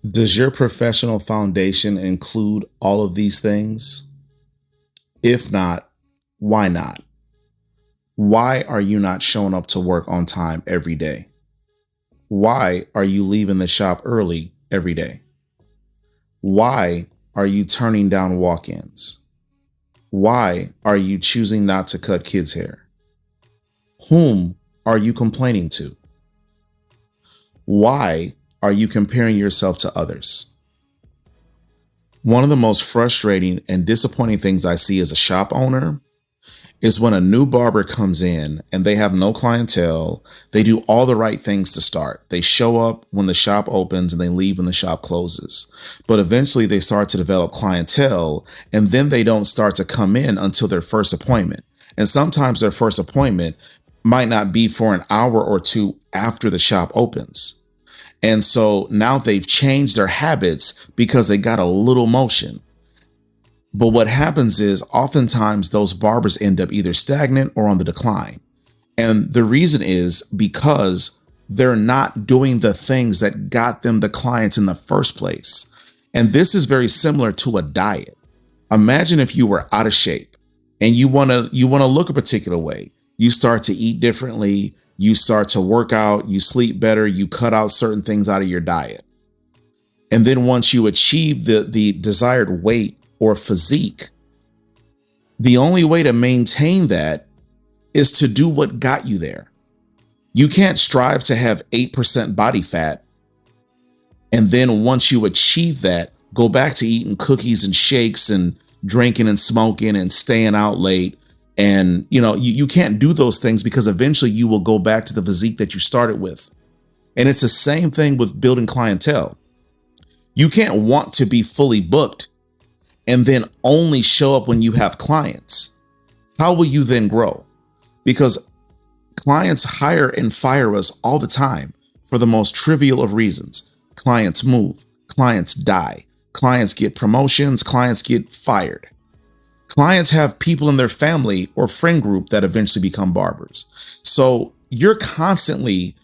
Does your professional foundation include all of these things? If not, why not? Why are you not showing up to work on time every day? Why are you leaving the shop early every day? Why are you turning down walk-ins? Why are you choosing not to cut kids' hair? Whom are you complaining to? Why are you comparing yourself to others? One of the most frustrating and disappointing things I see as a shop owner is when a new barber comes in and they have no clientele. They do all the right things to start. They show up when the shop opens and they leave when the shop closes. But eventually they start to develop clientele, and then they don't start to come in until their first appointment. And sometimes their first appointment might not be for an hour or two after the shop opens. And so now they've changed their habits because they got a little motion. But what happens is oftentimes those barbers end up either stagnant or on the decline. And the reason is because they're not doing the things that got them the clients in the first place. And this is very similar to a diet. Imagine if you were out of shape and you want to look a particular way. You start to eat differently. You start to work out, you sleep better, you cut out certain things out of your diet. And then once you achieve the desired weight or physique, the only way to maintain that is to do what got you there. You can't strive to have 8% body fat, and then once you achieve that, go back to eating cookies and shakes and drinking and smoking and staying out late. And, you can't do those things because eventually you will go back to the physique that you started with. And it's the same thing with building clientele. You can't want to be fully booked and then only show up when you have clients. How will you then grow? Because clients hire and fire us all the time for the most trivial of reasons. Clients move, clients die, clients get promotions, clients get fired. Clients have people in their family or friend group that eventually become barbers. So you're constantly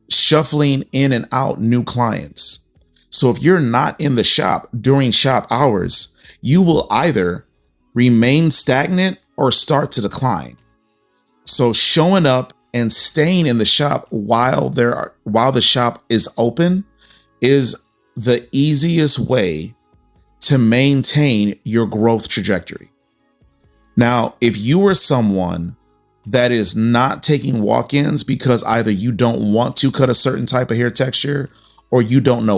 shuffling in and out new clients. So if you're not in the shop during shop hours, you will either remain stagnant or start to decline. So showing up and staying in the shop while the shop is open is the easiest way to maintain your growth trajectory. Now, if you are someone that is not taking walk-ins because either you don't want to cut a certain type of hair texture or you don't know